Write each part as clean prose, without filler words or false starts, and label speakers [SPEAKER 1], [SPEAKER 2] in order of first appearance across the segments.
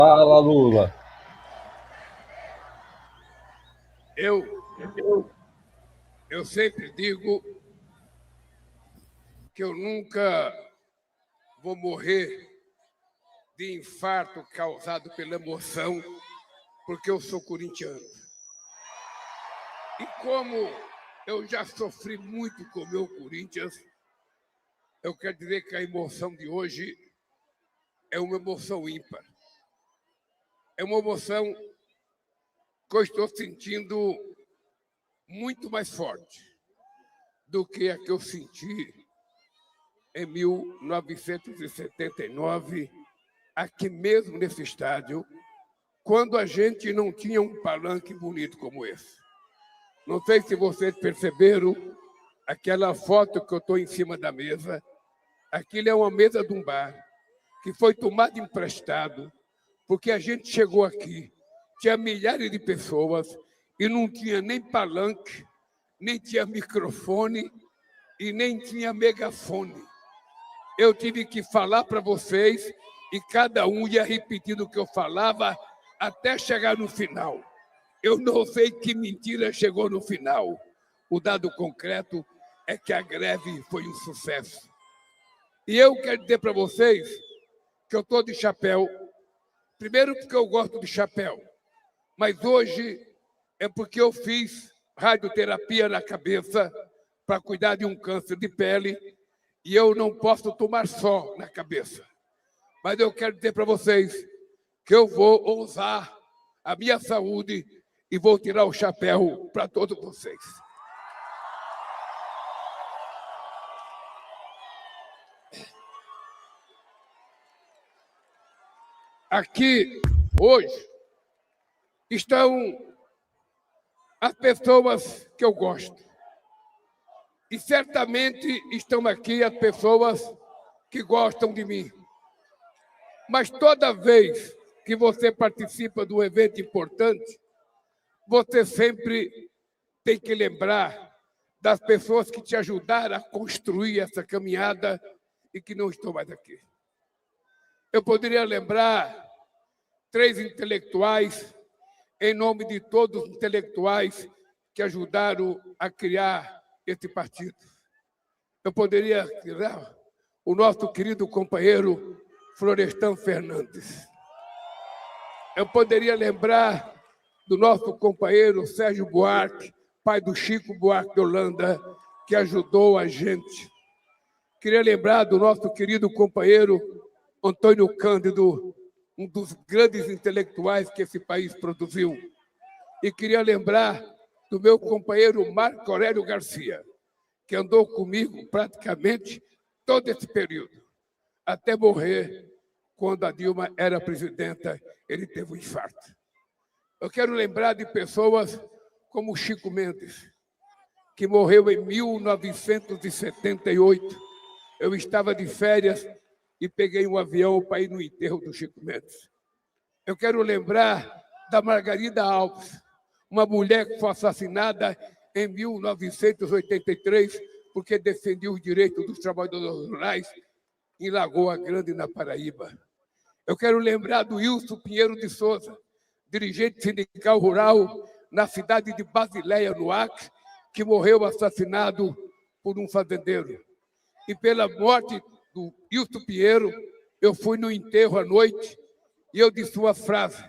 [SPEAKER 1] Fala, Lula.
[SPEAKER 2] Eu sempre digo que eu nunca vou morrer de infarto causado pela emoção, porque eu sou corintiano. E como eu já sofri muito com o meu Corinthians, eu quero dizer que a emoção de hoje é uma emoção ímpar. É uma emoção que eu estou sentindo muito mais forte do que a que eu senti em 1979, aqui mesmo nesse estádio, quando a gente não tinha um palanque bonito como esse. Não sei se vocês perceberam aquela foto que eu estou em cima da mesa. Aquilo é uma mesa de um bar que foi tomado emprestado, porque a gente chegou aqui, tinha milhares de pessoas e não tinha nem palanque, nem tinha microfone e nem tinha megafone. Eu tive que falar para vocês e cada um ia repetindo o que eu falava até chegar no final. Eu não sei que mentira chegou no final. O dado concreto é que a greve foi um sucesso. E eu quero dizer para vocês que eu estou de chapéu, primeiro porque eu gosto de chapéu, mas hoje é porque eu fiz radioterapia na cabeça para cuidar de um câncer de pele e eu não posso tomar só na cabeça. Mas eu quero dizer para vocês que eu vou usar a minha saúde e vou tirar o chapéu para todos vocês. Aqui, hoje, estão as pessoas que eu gosto. E certamente estão aqui as pessoas que gostam de mim. Mas toda vez que você participa de um evento importante, você sempre tem que lembrar das pessoas que te ajudaram a construir essa caminhada e que não estão mais aqui. Eu poderia lembrar 3 intelectuais, em nome de todos os intelectuais que ajudaram a criar esse partido. Eu poderia lembrar o nosso querido companheiro Florestan Fernandes. Eu poderia lembrar do nosso companheiro Sérgio Buarque, pai do Chico Buarque de Holanda, que ajudou a gente. Queria lembrar do nosso querido companheiro Antônio Cândido, um dos grandes intelectuais que esse país produziu. E queria lembrar do meu companheiro Marco Aurélio Garcia, que andou comigo praticamente todo esse período, até morrer. Quando a Dilma era presidenta, ele teve um infarto. Eu quero lembrar de pessoas como Chico Mendes, que morreu em 1978. Eu estava de férias e peguei um avião para ir no enterro do Chico Mendes. Eu quero lembrar da Margarida Alves, uma mulher que foi assassinada em 1983 porque defendia os direitos dos trabalhadores rurais em Lagoa Grande, na Paraíba. Eu quero lembrar do Wilson Pinheiro de Souza, dirigente sindical rural na cidade de Basileia, no Acre, que morreu assassinado por um fazendeiro. E pela morte do Wilson Pinheiro, eu fui no enterro à noite e eu disse uma frase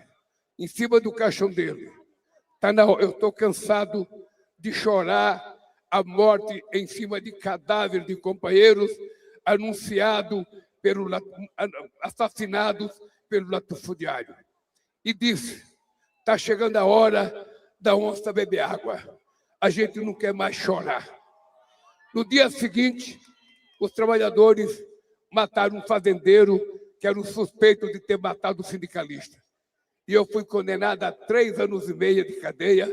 [SPEAKER 2] em cima do caixão dele. Eu estou cansado de chorar a morte em cima de cadáveres de companheiros assassinados pelo latifundiário. E disse, está chegando a hora da onça beber água. A gente não quer mais chorar. No dia seguinte, os trabalhadores mataram um fazendeiro que era um suspeito de ter matado o sindicalista. E eu fui condenado a 3 anos e meio de cadeia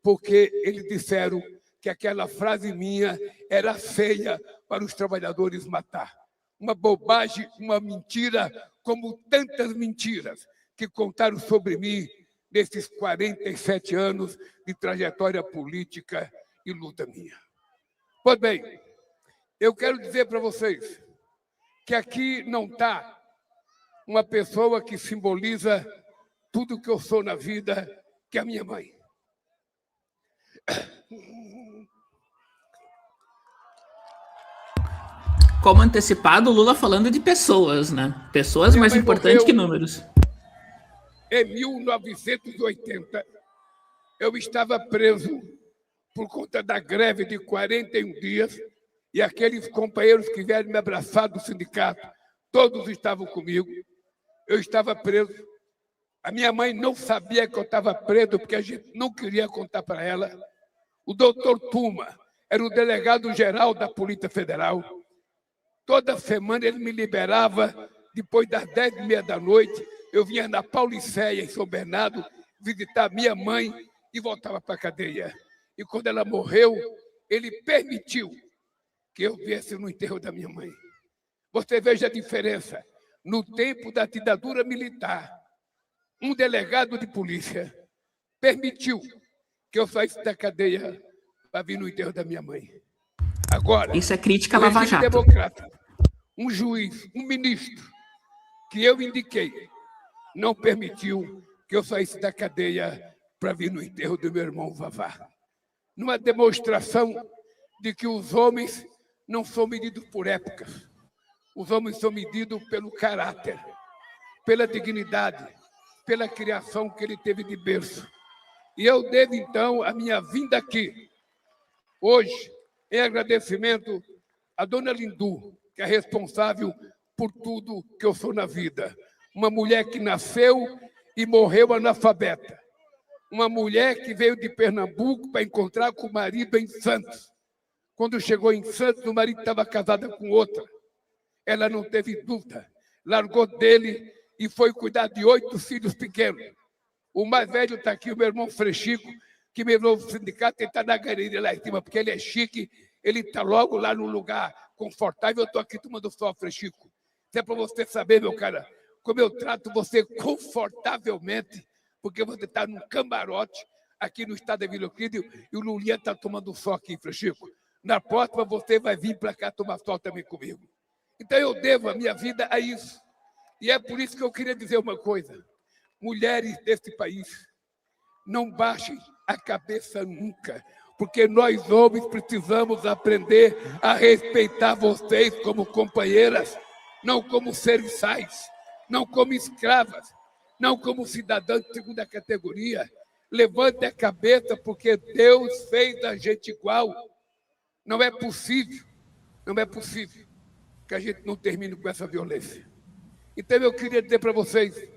[SPEAKER 2] porque eles disseram que aquela frase minha era feia para os trabalhadores matar. Uma bobagem, uma mentira, como tantas mentiras que contaram sobre mim nesses 47 anos de trajetória política e luta minha. Pois bem, eu quero dizer para vocês que aqui não está uma pessoa que simboliza tudo que eu sou na vida, que é a minha mãe.
[SPEAKER 1] Como antecipado, o Lula falando de pessoas, né? Pessoas mais importantes que números.
[SPEAKER 2] Em 1980, eu estava preso por conta da greve de 41 dias e aqueles companheiros que vieram me abraçar do sindicato, todos estavam comigo. Eu estava preso. A minha mãe não sabia que eu estava preso porque a gente não queria contar para ela. O doutor Tuma era o delegado-geral da Polícia Federal. Toda semana ele me liberava, depois das 10h30 da noite, eu vinha na Paulicéia, em São Bernardo, visitar minha mãe e voltava para a cadeia. E quando ela morreu, ele permitiu que eu viesse no enterro da minha mãe. Você veja a diferença. No tempo da ditadura militar, um delegado de polícia permitiu que eu saísse da cadeia para vir no enterro da minha mãe. Agora,
[SPEAKER 1] isso é crítica à Lava Jato.
[SPEAKER 2] Democrata, um juiz, um ministro que eu indiquei, não permitiu que eu saísse da cadeia para vir no enterro do meu irmão Vavá. Numa demonstração de que os homens não são medidos por épocas. Os homens são medidos pelo caráter, pela dignidade, pela criação que ele teve de berço. E eu devo, então, a minha vinda aqui, hoje, em agradecimento à dona Lindu, que é responsável por tudo que eu sou na vida. Uma mulher que nasceu e morreu analfabeta. Uma mulher que veio de Pernambuco para encontrar com o marido em Santos. Quando chegou em Santos, o marido estava casado com outra. Ela não teve dúvida, largou dele e foi cuidar de 8 filhos pequenos. O mais velho está aqui, o meu irmão Frechico, que me levou ao sindicato, ele está na galeria lá em cima, porque ele é chique, ele está logo lá no lugar confortável. Eu estou aqui tomando sol, Frechico. Isso é para você saber, meu cara, como eu trato você confortavelmente, porque você está num camarote aqui no estado da Vila Euclide e o Lulinha está tomando sol aqui, Frechico. Na próxima, você vai vir para cá tomar sol também comigo. Então, eu devo a minha vida a isso. E é por isso que eu queria dizer uma coisa. Mulheres desse país, não baixem a cabeça nunca, porque nós, homens, precisamos aprender a respeitar vocês como companheiras, não como serviçais, não como escravas, não como cidadãs de segunda categoria. Levante a cabeça, porque Deus fez a gente igual. Não é possível que a gente não termine com essa violência. Então, eu queria dizer para vocês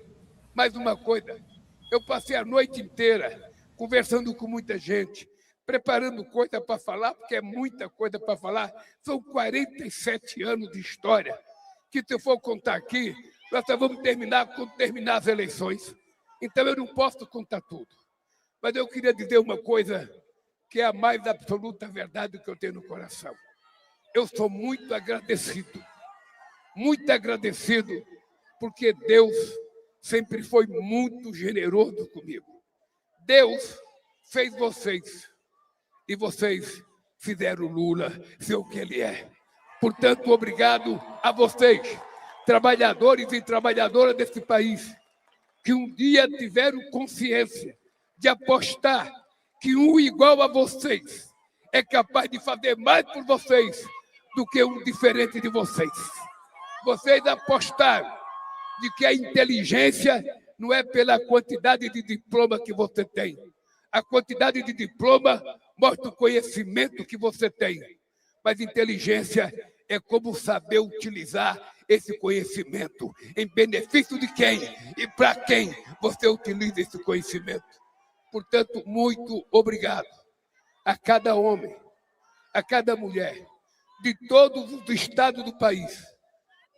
[SPEAKER 2] mais uma coisa. Eu passei a noite inteira conversando com muita gente, preparando coisa para falar, porque é muita coisa para falar. São 47 anos de história, que se eu for contar aqui, nós só vamos terminar quando terminar as eleições. Então, eu não posso contar tudo. Mas eu queria dizer uma coisa que é a mais absoluta verdade que eu tenho no coração. Eu sou muito agradecido, porque Deus sempre foi muito generoso comigo. Deus fez vocês, e vocês fizeram Lula ser o que ele é. Portanto, obrigado a vocês, trabalhadores e trabalhadoras desse país, que um dia tiveram consciência de apostar que um igual a vocês é capaz de fazer mais por vocês do que um diferente de vocês. Vocês apostaram de que a inteligência não é pela quantidade de diploma que você tem. A quantidade de diploma mostra o conhecimento que você tem. Mas inteligência é como saber utilizar esse conhecimento em benefício de quem e para quem você utiliza esse conhecimento. Portanto, muito obrigado a cada homem, a cada mulher, de todos os estados do país,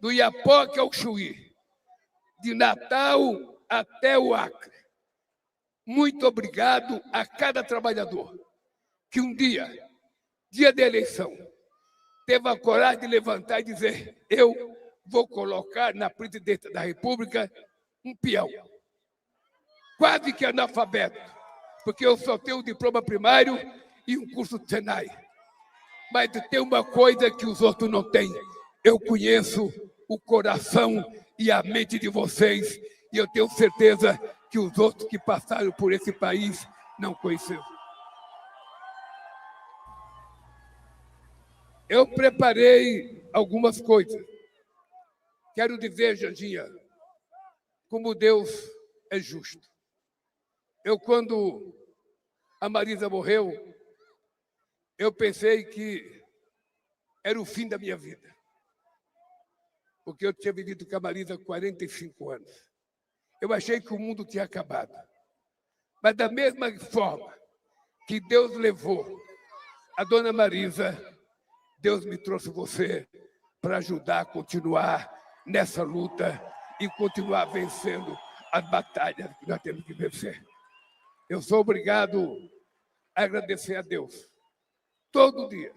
[SPEAKER 2] do Iapoque ao Chuí, de Natal até o Acre. Muito obrigado a cada trabalhador que um dia de eleição, teve a coragem de levantar e dizer: eu vou colocar na presidência da República um peão, quase que analfabeto, porque eu só tenho um diploma primário e um curso de Senai. Mas tem uma coisa que os outros não têm. Eu conheço o coração e a mente de vocês, e eu tenho certeza que os outros que passaram por esse país não conheceram. Eu preparei algumas coisas. Quero dizer, Jandinha, como Deus é justo. Quando a Marisa morreu, eu pensei que era o fim da minha vida. Porque eu tinha vivido com a Marisa 45 anos. Eu achei que o mundo tinha acabado. Mas da mesma forma que Deus levou a dona Marisa, Deus me trouxe você para ajudar a continuar nessa luta e continuar vencendo as batalhas que nós temos que vencer. Eu sou obrigado a agradecer a Deus todo dia,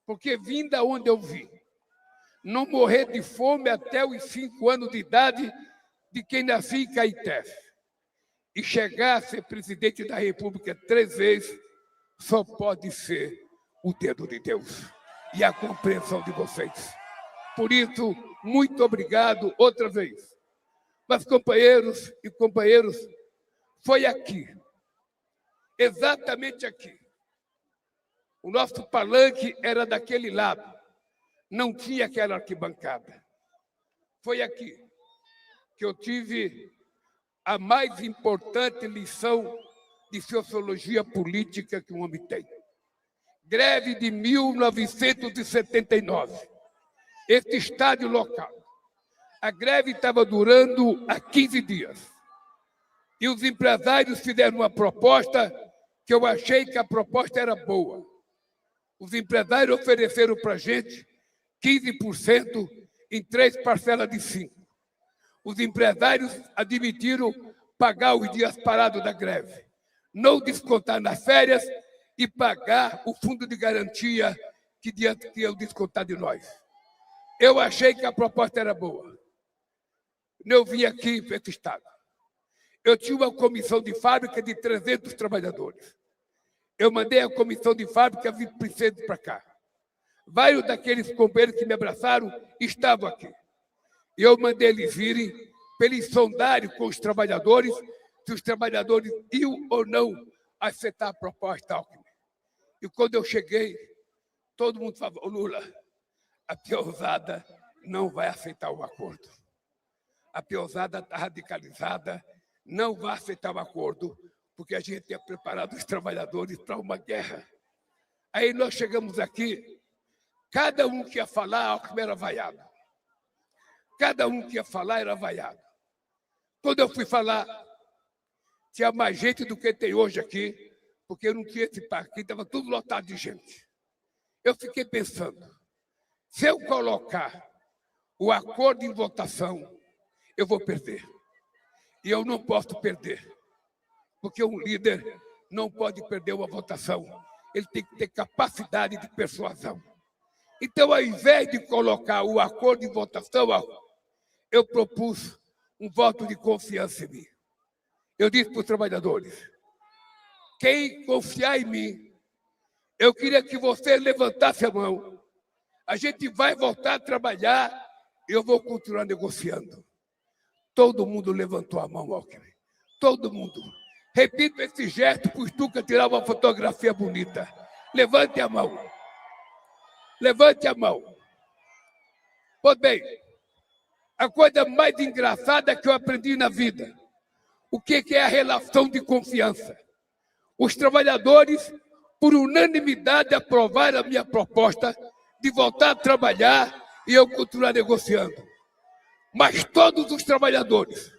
[SPEAKER 2] porque vim da onde eu vim. Não morrer de fome até os 5 anos de idade de quem nasci em Caeté. E chegar a ser presidente da República 3 vezes só pode ser o dedo de Deus e a compreensão de vocês. Por isso, muito obrigado outra vez. Mas, companheiros e companheiras, foi aqui, exatamente aqui. O nosso palanque era daquele lado, não tinha aquela arquibancada. Foi aqui que eu tive a mais importante lição de sociologia política que um homem tem. Greve de 1979. Este estádio local. A greve estava durando há 15 dias. E os empresários fizeram uma proposta que eu achei que a proposta era boa. Os empresários ofereceram para a gente 15% em 3 parcelas de 5. Os empresários admitiram pagar os dias parados da greve, não descontar nas férias e pagar o fundo de garantia que iam descontar de nós. Eu achei que a proposta era boa. Eu vim aqui para esse estado. Eu tinha uma comissão de fábrica de 300 trabalhadores. Eu mandei a comissão de fábrica vir para cá. Vários daqueles companheiros que me abraçaram estavam aqui. E eu mandei eles virem para eles sondarem com os trabalhadores se os trabalhadores iam ou não aceitar a proposta Alckmin. E quando eu cheguei, todo mundo falava: Lula, a peãozada não vai aceitar o acordo. A peãozada está radicalizada, não vai aceitar o acordo, porque a gente tinha preparado os trabalhadores para uma guerra. Aí nós chegamos aqui, cada um que ia falar, Alckmin era vaiado. Cada um que ia falar era vaiado. Quando eu fui falar, tinha mais gente do que tem hoje aqui, porque eu não tinha esse parque, estava tudo lotado de gente. Eu fiquei pensando, se eu colocar o acordo em votação, eu vou perder. E eu não posso perder, porque um líder não pode perder uma votação. Ele tem que ter capacidade de persuasão. Então, ao invés de colocar o acordo em votação, eu propus um voto de confiança em mim. Eu disse para os trabalhadores: quem confiar em mim, eu queria que você levantasse a mão. A gente vai voltar a trabalhar e eu vou continuar negociando. Todo mundo levantou a mão, Alckmin. Todo mundo. Repito esse gesto para o Stuka tirar uma fotografia bonita. Levante a mão. Levante a mão. Pois bem, a coisa mais engraçada que eu aprendi na vida, o que é a relação de confiança? Os trabalhadores, por unanimidade, aprovaram a minha proposta de voltar a trabalhar e eu continuar negociando. Mas todos os trabalhadores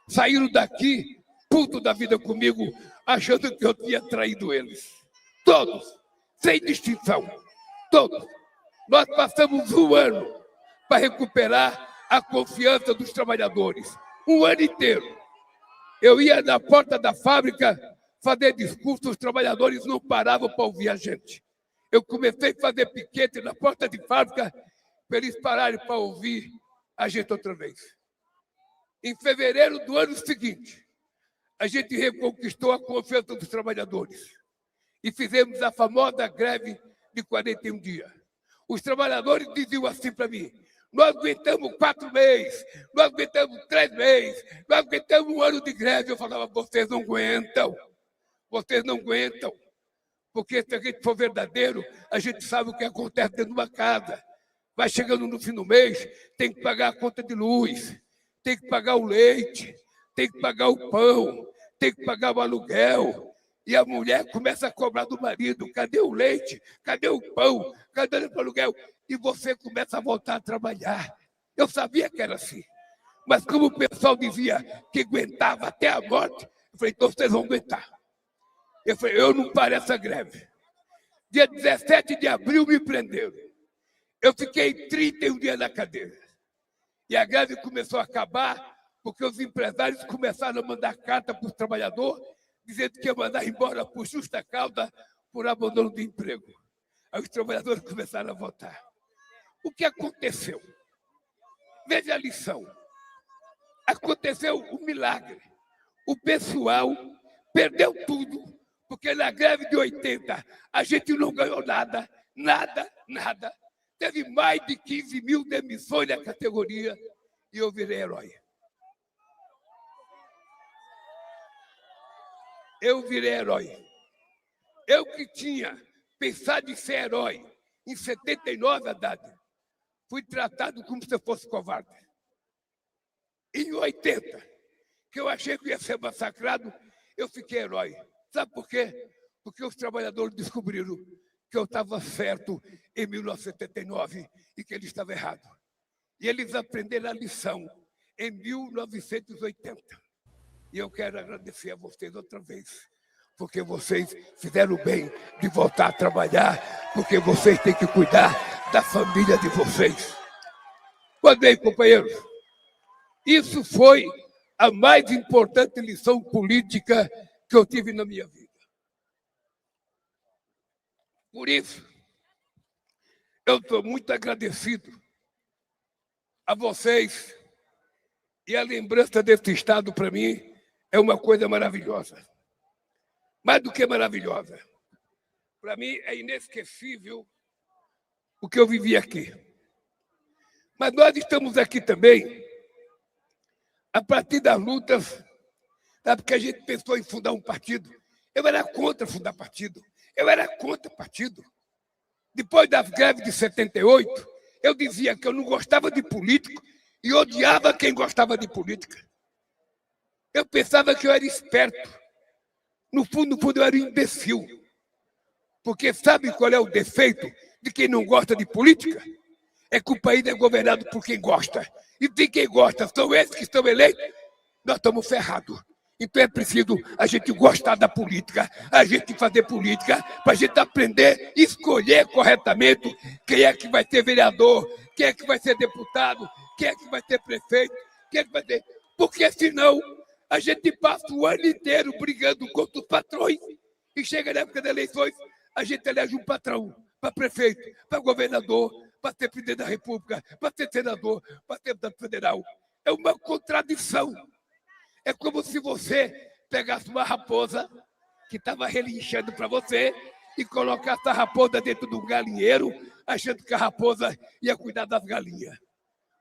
[SPEAKER 2] saíram daqui, puto da vida comigo, achando que eu tinha traído eles. Todos, sem distinção. Todos. Nós passamos 1 ano para recuperar a confiança dos trabalhadores. 1 ano inteiro. Eu ia na porta da fábrica fazer discurso, os trabalhadores não paravam para ouvir a gente. Eu comecei a fazer piquete na porta de fábrica para eles pararem para ouvir a gente outra vez. Em fevereiro do ano seguinte, a gente reconquistou a confiança dos trabalhadores e fizemos a famosa greve de 41 dias. Os trabalhadores diziam assim para mim: Nós aguentamos 4 meses, nós aguentamos 3 meses, nós aguentamos 1 ano de greve. Eu falava, vocês não aguentam, vocês não aguentam. Porque se a gente for verdadeiro, a gente sabe o que acontece dentro de uma casa. Vai chegando no fim do mês, tem que pagar a conta de luz, tem que pagar o leite, tem que pagar o pão, tem que pagar o aluguel. E a mulher começa a cobrar do marido, cadê o leite? Cadê o pão? Cadê o aluguel? E você começa a voltar a trabalhar. Eu sabia que era assim. Mas como o pessoal dizia que aguentava até a morte, eu falei, então vocês vão aguentar. Eu falei, eu não paro essa greve. Dia 17 de abril me prenderam. Eu fiquei 31 dias na cadeia. E a greve começou a acabar porque os empresários começaram a mandar carta para os trabalhadores, dizendo que ia mandar embora por justa causa, por abandono de emprego. Aí os trabalhadores começaram a votar. O que aconteceu? Veja a lição. Aconteceu um milagre. O pessoal perdeu tudo, porque na greve de 80 a gente não ganhou nada, nada. Teve mais de 15 mil demissões na categoria e eu virei herói. Eu virei herói. Eu que tinha pensado em ser herói em 79, Haddad, fui tratado como se eu fosse covarde. Em 80, que eu achei que ia ser massacrado, eu fiquei herói. Sabe por quê? Porque os trabalhadores descobriram que eu estava certo em 1979 e que ele estava errado. E eles aprenderam a lição em 1980. E eu quero agradecer a vocês outra vez, porque vocês fizeram bem de voltar a trabalhar, porque vocês têm que cuidar da família de vocês. Pois bem, companheiros, isso foi a mais importante lição política que eu tive na minha vida. Por isso, eu estou muito agradecido a vocês e a lembrança desse Estado, para mim, é uma coisa maravilhosa. Mais do que maravilhosa. Para mim, é inesquecível o que eu vivi aqui. Mas nós estamos aqui também a partir das lutas, sabe, porque a gente pensou em fundar um partido. Eu era contra fundar partido. Eu era contra partido. Depois das greves de 78, eu dizia que eu não gostava de político e odiava quem gostava de política. Eu pensava que eu era esperto. No fundo, eu era imbecil. Porque sabe qual é o defeito de quem não gosta de política? É que o país é governado por quem gosta. E de quem gosta são esses que estão eleitos, nós estamos ferrados. Então é preciso a gente gostar da política, a gente fazer política, para a gente aprender a escolher corretamente quem é que vai ser vereador, quem é que vai ser deputado, quem é que vai ser prefeito, quem é que vai ser... Porque senão a gente passa o ano inteiro brigando contra os patrões e chega na época das eleições, a gente elege um patrão para prefeito, para governador, para ser presidente da República, para ser senador, para ser deputado federal. É uma contradição. É como se você pegasse uma raposa que estava relinchando para você e colocasse a raposa dentro de um galinheiro, achando que a raposa ia cuidar das galinhas.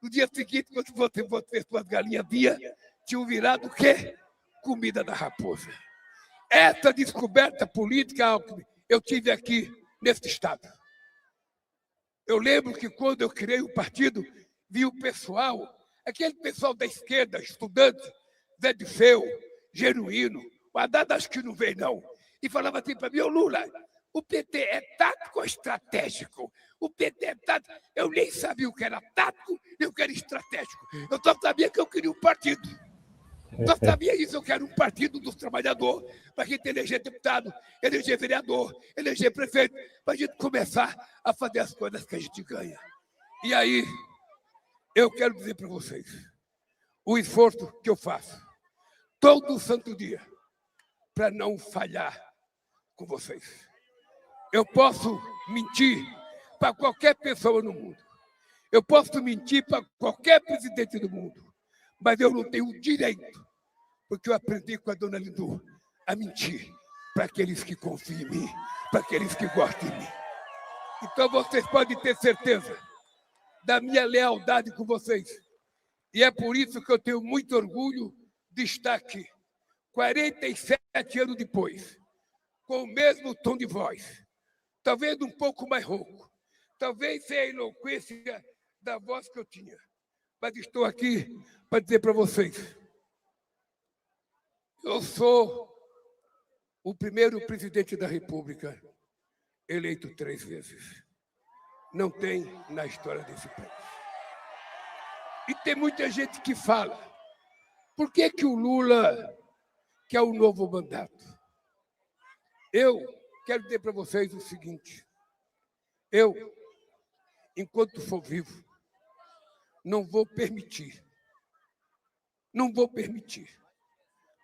[SPEAKER 2] No dia seguinte, quando você fosse suas galinhas tinham virado o quê? Comida da raposa. Essa descoberta política, Alckmin, eu tive aqui nesse estado. Eu lembro que quando eu criei o partido, vi o pessoal, aquele pessoal da esquerda, estudantes, Zé Disseu, Genuíno, o Haddad acho que não veio, não. E falava assim para mim, ô Lula, o PT é tático ou estratégico? O PT é tático. Eu nem sabia o que era tático e o que era estratégico. Eu só sabia que eu queria um partido. Só sabia isso, eu quero um partido dos trabalhadores, para a gente eleger deputado, eleger vereador, eleger prefeito, para a gente começar a fazer as coisas que a gente ganha. E aí, eu quero dizer para vocês, o esforço que eu faço, todo santo dia, para não falhar com vocês. Eu posso mentir para qualquer pessoa no mundo. Eu posso mentir para qualquer presidente do mundo. Mas eu não tenho o direito, porque eu aprendi com a dona Lindu a mentir para aqueles que confiam em mim, para aqueles que gostam de mim. Então vocês podem ter certeza da minha lealdade com vocês. E é por isso que eu tenho muito orgulho de estar aqui, 47 anos depois, com o mesmo tom de voz, talvez um pouco mais rouco, talvez sem a eloquência da voz que eu tinha, mas estou aqui para dizer para vocês, eu sou o primeiro presidente da República eleito 3 vezes. Não tem na história desse país. E tem muita gente que fala, por que o Lula quer um novo mandato? Eu quero dizer para vocês o seguinte, eu, enquanto for vivo, não vou permitir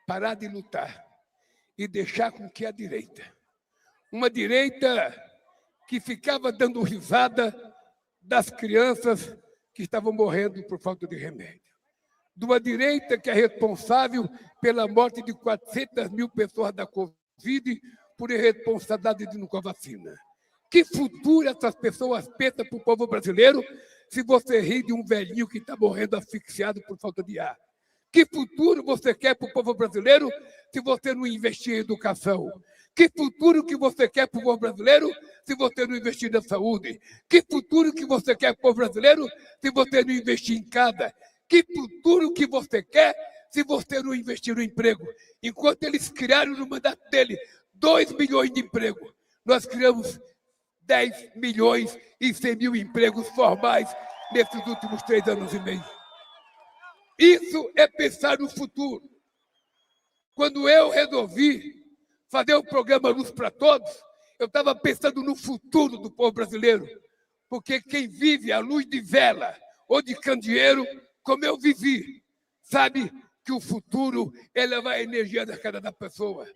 [SPEAKER 2] parar de lutar e deixar com que a direita, uma direita que ficava dando risada das crianças que estavam morrendo por falta de remédio, de uma direita que é responsável pela morte de 400 mil pessoas da Covid por irresponsabilidade com a vacina. Que futuro essas pessoas pensam para o povo brasileiro se você ri de um velhinho que está morrendo asfixiado por falta de ar? Que futuro você quer para o povo brasileiro se você não investir em educação? Que futuro que você quer para o povo brasileiro se você não investir na saúde? Que futuro que você quer para o povo brasileiro se você não investir em casa? Que futuro que você quer se você não investir no emprego? Enquanto eles criaram no mandato dele 2 milhões de empregos, nós criamos 10 milhões e 100 mil empregos formais nesses últimos 3 anos e meio. Isso é pensar no futuro. Quando eu resolvi fazer o programa Luz para Todos, eu estava pensando no futuro do povo brasileiro, porque quem vive à luz de vela ou de candeeiro, como eu vivi, sabe que o futuro é levar a energia da cara da pessoa.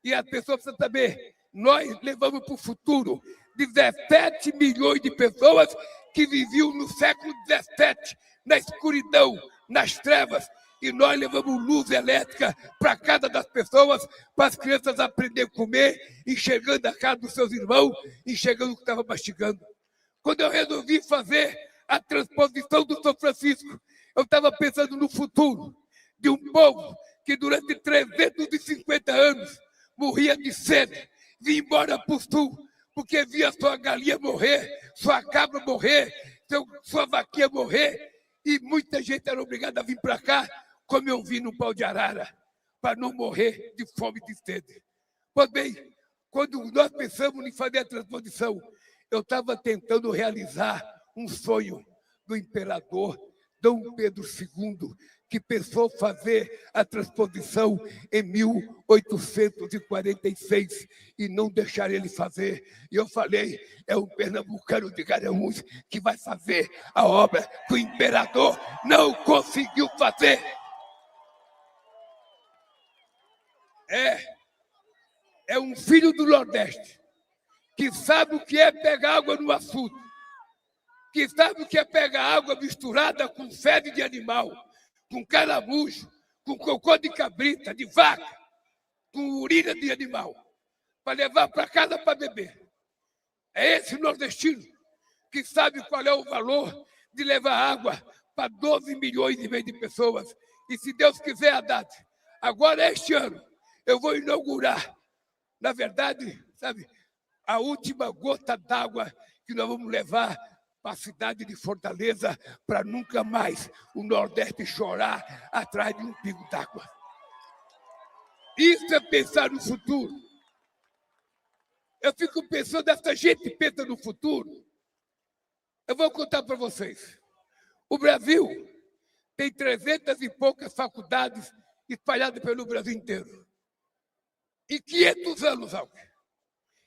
[SPEAKER 2] E a pessoa precisa saber, nós levamos para o futuro 17 milhões de pessoas que viviam no século XVII, na escuridão, nas trevas, e nós levamos luz elétrica para a casa das pessoas, para as crianças aprenderem a comer, enxergando a cara dos seus irmãos, enxergando o que estava mastigando. Quando eu resolvi fazer a transposição do São Francisco, eu estava pensando no futuro de um povo que durante 350 anos morria de sede, vinha embora para o sul, porque via sua galinha morrer, sua cabra morrer, sua vaquinha morrer, e muita gente era obrigada a vir para cá, como eu vi no pau de arara, para não morrer de fome e de sede. Pois bem, quando nós pensamos em fazer a transposição, eu estava tentando realizar um sonho do imperador Dom Pedro II, que pensou fazer a transposição em 1846 e não deixar ele fazer. E eu falei, é um pernambucano de Garanhuns que vai fazer a obra que o imperador não conseguiu fazer. É um filho do Nordeste que sabe o que é pegar água no açude, que sabe o que é pegar água misturada com fezes de animal, com caramujo, com cocô de cabrita, de vaca, com urina de animal, para levar para casa para beber. É esse nordestino que sabe qual é o valor de levar água para 12 milhões e meio de pessoas. E se Deus quiser, Haddad, agora este ano, eu vou inaugurar, na verdade, sabe, a última gota d'água que nós vamos levar para a cidade de Fortaleza, para nunca mais o Nordeste chorar atrás de um pingo d'água. Isso é pensar no futuro. Eu fico pensando, essa gente pensa no futuro. Eu vou contar para vocês. O Brasil tem 300 e poucas faculdades espalhadas pelo Brasil inteiro. Em 500 anos, Alckmin,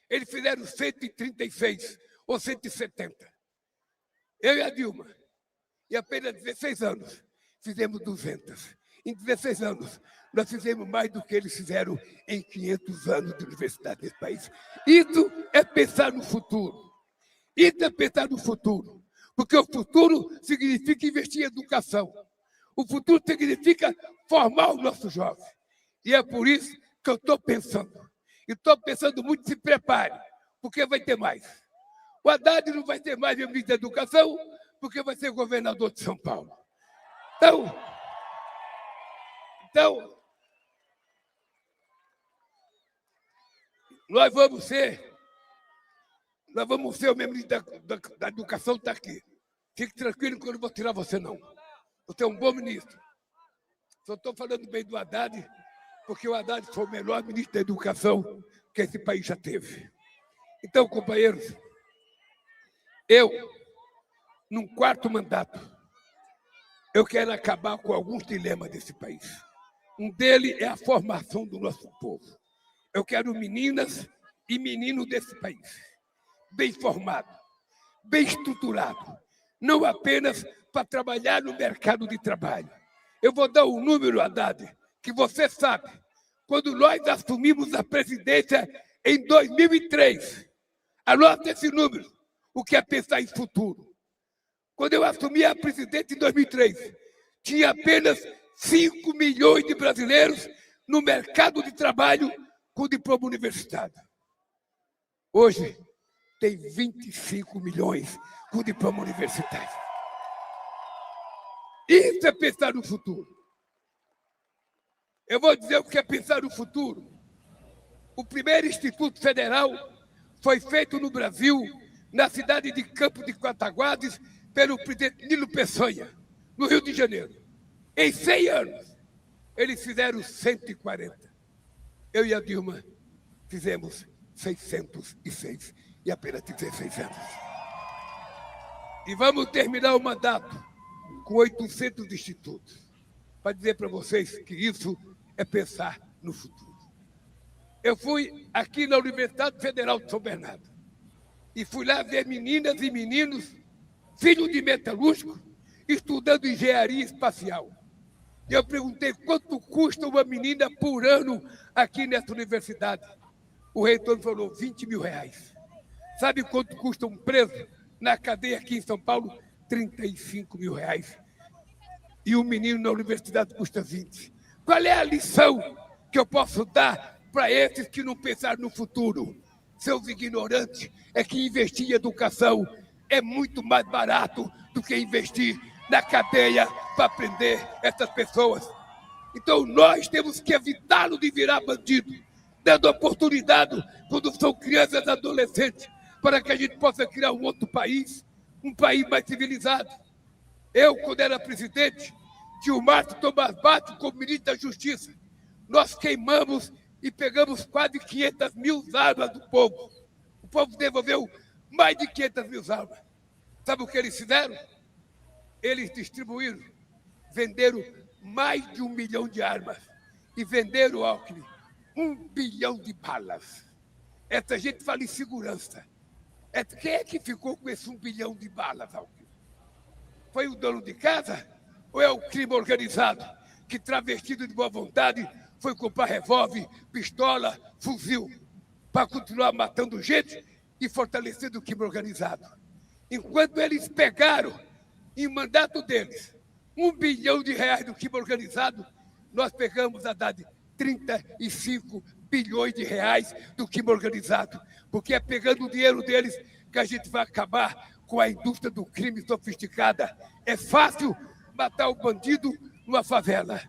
[SPEAKER 2] eles fizeram 136 ou 170. Eu e a Dilma, em apenas 16 anos, fizemos 200. Em 16 anos, nós fizemos mais do que eles fizeram em 500 anos de universidade desse país. Isso é pensar no futuro. Isso é pensar no futuro. Porque o futuro significa investir em educação. O futuro significa formar o nosso jovem. E é por isso que eu estou pensando. E estou pensando muito, se prepare, porque vai ter mais. O Haddad não vai ter mais ministro da Educação, porque vai ser governador de São Paulo. Então nós vamos ser o ministro da Educação, está aqui. Fique tranquilo que eu não vou tirar você, não. Você é um bom ministro. Só estou falando bem do Haddad, porque o Haddad foi o melhor ministro da Educação que esse país já teve. Então, companheiros, eu, num quarto mandato, eu quero acabar com alguns dilemas desse país. Um deles é a formação do nosso povo. Eu quero meninas e meninos desse país, bem formados, bem estruturados, não apenas para trabalhar no mercado de trabalho. Eu vou dar um número, Haddad, que você sabe. Quando nós assumimos a presidência em 2003, anota esse número, o que é pensar em futuro. Quando eu assumi a presidência em 2003, tinha apenas 5 milhões de brasileiros no mercado de trabalho com diploma universitário. Hoje, tem 25 milhões com diploma universitário. Isso é pensar no futuro. Eu vou dizer o que é pensar no futuro. O primeiro Instituto Federal foi feito no Brasil, na cidade de Campo de Cataguases, pelo presidente Nilo Peçanha, no Rio de Janeiro. Em 100 anos, eles fizeram 140. Eu e a Dilma fizemos 606 e apenas 16 anos. E vamos terminar o mandato com 800 institutos, para dizer para vocês que isso é pensar no futuro. Eu fui aqui na Universidade Federal de São Bernardo e fui lá ver meninas e meninos, filhos de metalúrgico, estudando engenharia espacial. E eu perguntei quanto custa uma menina por ano aqui nessa universidade. O reitor falou 20 mil reais. Sabe quanto custa um preso na cadeia aqui em São Paulo? 35 mil reais. E um menino na universidade custa 20. Qual é a lição que eu posso dar para esses que não pensaram no futuro? Seus ignorantes, é que investir em educação é muito mais barato do que investir na cadeia para prender essas pessoas. Então, nós temos que evitá-lo de virar bandido, dando oportunidade quando são crianças e adolescentes, para que a gente possa criar um outro país, um país mais civilizado. Eu, quando era presidente, tinha o Márcio Tomás Bato como ministro da Justiça. Nós queimamos e pegamos quase 500 mil armas do povo. O povo devolveu mais de 500 mil armas. Sabe o que eles fizeram? Eles distribuíram, venderam mais de 1 milhão de armas e venderam, Alckmin, 1 bilhão de balas. Essa gente fala em segurança. Quem é que ficou com esse 1 bilhão de balas, Alckmin? Foi o dono de casa ou é o crime organizado que, travestido de boa vontade, foi comprar revólver, pistola, fuzil para continuar matando gente e fortalecendo o crime organizado? Enquanto eles pegaram, em mandato deles, 1 bilhão de reais do crime organizado, nós pegamos, Haddad, 35 bilhões de reais do crime organizado, porque é pegando o dinheiro deles que a gente vai acabar com a indústria do crime sofisticada. É fácil matar o bandido numa favela.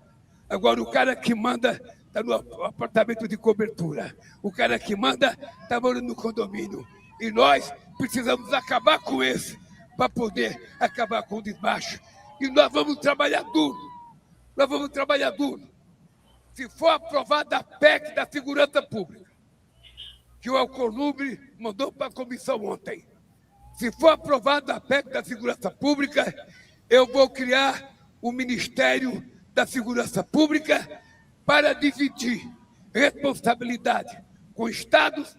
[SPEAKER 2] Agora, o cara que manda está no apartamento de cobertura. O cara que manda está morando no condomínio. E nós precisamos acabar com esse para poder acabar com o desmacho. E nós vamos trabalhar duro. Nós vamos trabalhar duro. Se for aprovada a PEC da Segurança Pública, que o Alcolumbre mandou para a comissão ontem, se for aprovada a PEC da Segurança Pública, eu vou criar o Ministério da Segurança Pública para dividir responsabilidade com estados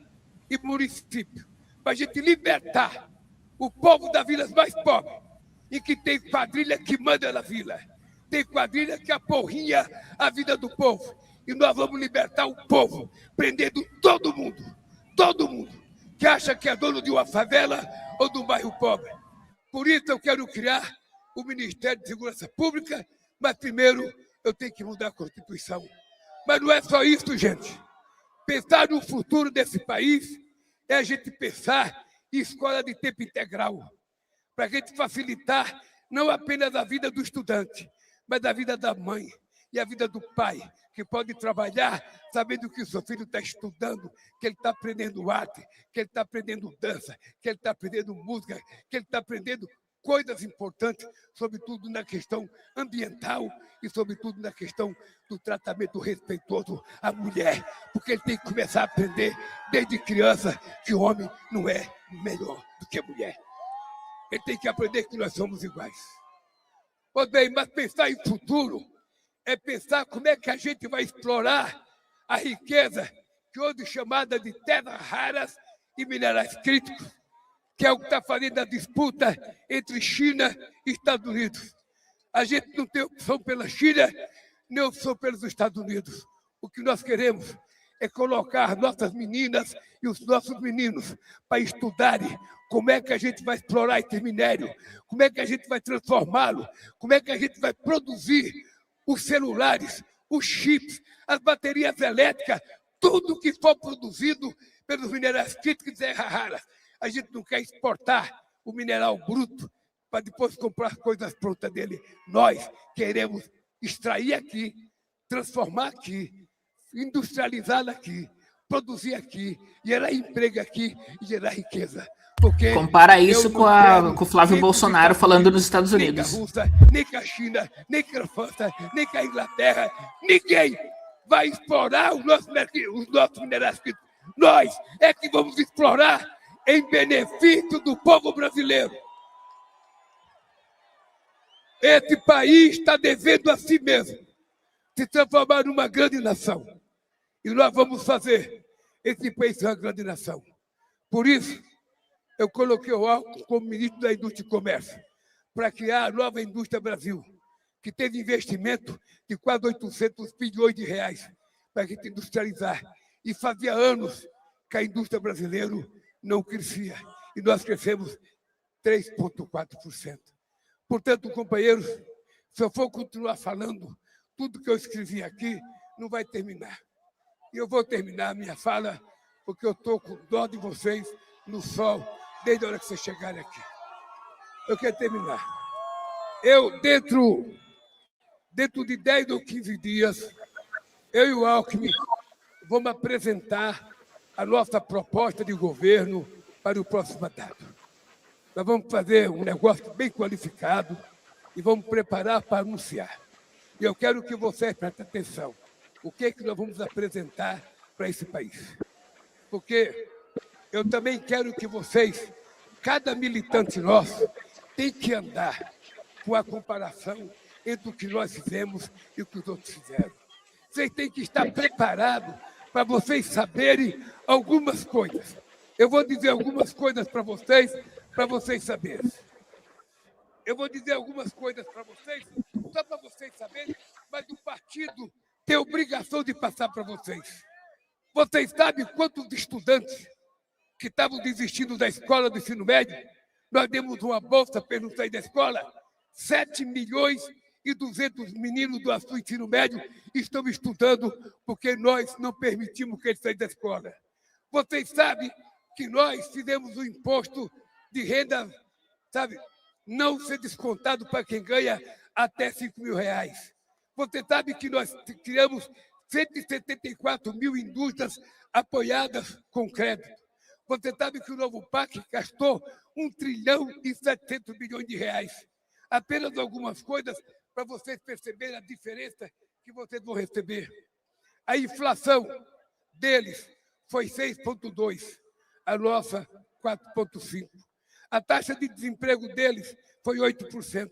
[SPEAKER 2] e municípios, para a gente libertar o povo das vilas mais pobres, em que tem quadrilha que manda na vila, tem quadrilha que aporrinha a vida do povo. E nós vamos libertar o povo, prendendo todo mundo que acha que é dono de uma favela ou de um bairro pobre. Por isso eu quero criar o Ministério de Segurança Pública, mas primeiro eu tenho que mudar a Constituição. Mas não é só isso, gente. Pensar no futuro desse país é a gente pensar em escola de tempo integral. para a gente facilitar não apenas a vida do estudante, mas a vida da mãe e a vida do pai, que pode trabalhar sabendo que o seu filho está estudando, que ele está aprendendo arte, que ele está aprendendo dança, que ele está aprendendo música, que ele está aprendendo coisas importantes, sobretudo na questão ambiental e, sobretudo, na questão do tratamento respeitoso à mulher, porque ele tem que começar a aprender desde criança que o homem não é melhor do que a mulher. Ele tem que aprender que nós somos iguais. Pois bem, mas pensar em futuro é pensar como é que a gente vai explorar a riqueza que hoje é chamada de terras raras e minerais críticos, que é o que está fazendo a disputa entre China e Estados Unidos. A gente não tem opção pela China, nem opção pelos Estados Unidos. O que nós queremos é colocar nossas meninas e os nossos meninos para estudarem como é que a gente vai explorar esse minério, como é que a gente vai transformá-lo, como é que a gente vai produzir os celulares, os chips, as baterias elétricas, tudo que for produzido pelos minerais críticos e terras raras. A gente não quer exportar o mineral bruto para depois comprar coisas prontas dele. Nós queremos extrair aqui, transformar aqui, industrializar aqui, produzir aqui, gerar emprego aqui e gerar riqueza. Porque
[SPEAKER 1] compara isso com o Flávio Bolsonaro falando nos Estados Unidos.
[SPEAKER 2] Nem com a Rússia, nem com a China, nem com a França, nem com a Inglaterra. Ninguém vai explorar os nossos minerais. Nós é que vamos explorar em benefício do povo brasileiro. Esse país está devendo a si mesmo se transformar numa grande nação. E nós vamos fazer esse país uma grande nação. Por isso, eu coloquei o Alckmin como ministro da Indústria e Comércio, para criar a nova Indústria Brasil, que teve investimento de quase 800 bilhões de reais para a gente industrializar. E fazia anos que a indústria brasileira não crescia. E nós crescemos 3,4%. Portanto, companheiros, se eu for continuar falando, tudo que eu escrevi aqui não vai terminar. E eu vou terminar a minha fala, porque eu estou com dó de vocês no sol, desde a hora que vocês chegarem aqui. Eu quero terminar. Eu, dentro de 10 ou 15 dias, eu e o Alckmin vamos apresentar a nossa proposta de governo para o próximo mandato. Nós vamos fazer um negócio bem qualificado e vamos preparar para anunciar. E eu quero que vocês prestem atenção. O que é que nós vamos apresentar para esse país? Porque eu também quero que vocês, cada militante nosso, tem que andar com a comparação entre o que nós fizemos e o que os outros fizeram. Vocês têm que estar preparados para vocês saberem algumas coisas. Eu vou dizer algumas coisas para vocês saberem. Eu vou dizer algumas coisas para vocês, só para vocês saberem, mas o partido tem a obrigação de passar para vocês. Vocês sabem quantos estudantes que estavam desistindo da escola do ensino médio, nós demos uma bolsa para eles não saírem da escola? 7 milhões e 200 meninos do ensino médio estão estudando porque nós não permitimos que eles saiam da escola. Vocês sabem que nós fizemos o imposto de renda, sabe, não ser descontado para quem ganha até 5 mil reais. Você sabe que nós criamos 174 mil indústrias apoiadas com crédito. Você sabe que o novo PAC gastou 1 trilhão e 700 bilhões de reais. Apenas algumas coisas para vocês perceberem a diferença que vocês vão receber. A inflação deles foi 6,2%, a nossa 4,5%. A taxa de desemprego deles foi 8%,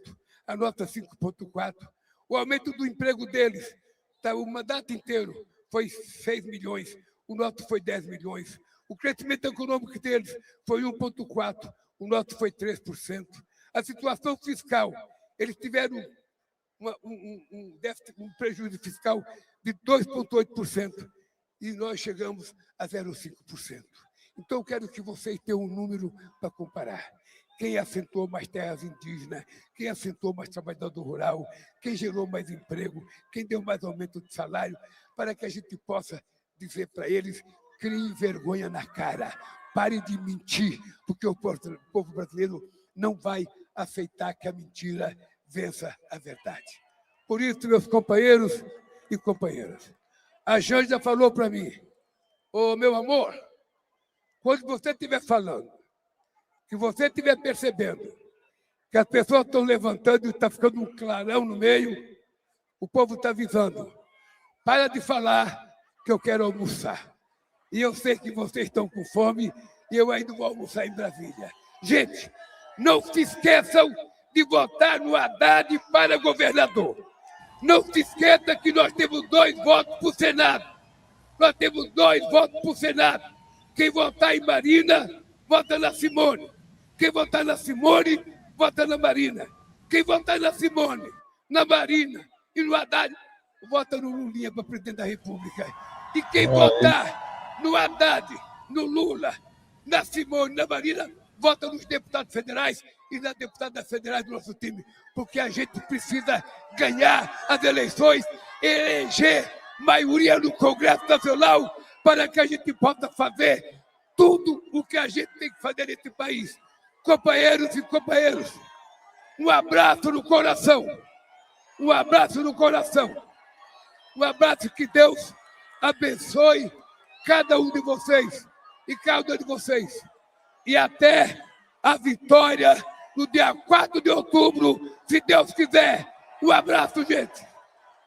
[SPEAKER 2] a nossa 5,4%. O aumento do emprego deles, o mandato inteiro, foi 6 milhões, o nosso foi 10 milhões. O crescimento econômico deles foi 1,4%, o nosso foi 3%. A situação fiscal, eles tiveram um prejuízo fiscal de 2,8% e nós chegamos a 0,5%. Então, eu quero que vocês tenham um número para comparar. Quem assentou mais terras indígenas, quem assentou mais trabalhador rural, quem gerou mais emprego, quem deu mais aumento de salário, para que a gente possa dizer para eles: criem vergonha na cara, parem de mentir, porque o povo brasileiro não vai aceitar que a mentira vença a verdade. Por isso, meus companheiros e companheiras, a Janja falou para mim, ô meu amor, quando você estiver falando, que você estiver percebendo que as pessoas estão levantando e está ficando um clarão no meio, o povo está avisando. Para de falar que eu quero almoçar. E eu sei que vocês estão com fome e eu ainda vou almoçar em Brasília. Gente, não se esqueçam de votar no Haddad para governador. Não se esqueça que nós temos 2 votos para o Senado. Nós temos 2 votos para o Senado. Quem votar em Marina, vota na Simone. Quem votar na Simone, vota na Marina. Quem votar na Simone, na Marina e no Haddad, vota no Lulinha para presidente da República. E quem votar no Haddad, no Lula, na Simone, na Marina, vota nos deputados federais e nas deputadas federais do nosso time. Porque a gente precisa ganhar as eleições, eleger maioria no Congresso Nacional para que a gente possa fazer tudo o que a gente tem que fazer nesse país. Companheiros e companheiras, um abraço no coração. Um abraço no coração. Um abraço, que Deus abençoe cada um de vocês e cada um de vocês. E até a vitória no dia 4 de outubro, se Deus quiser. Um abraço, gente.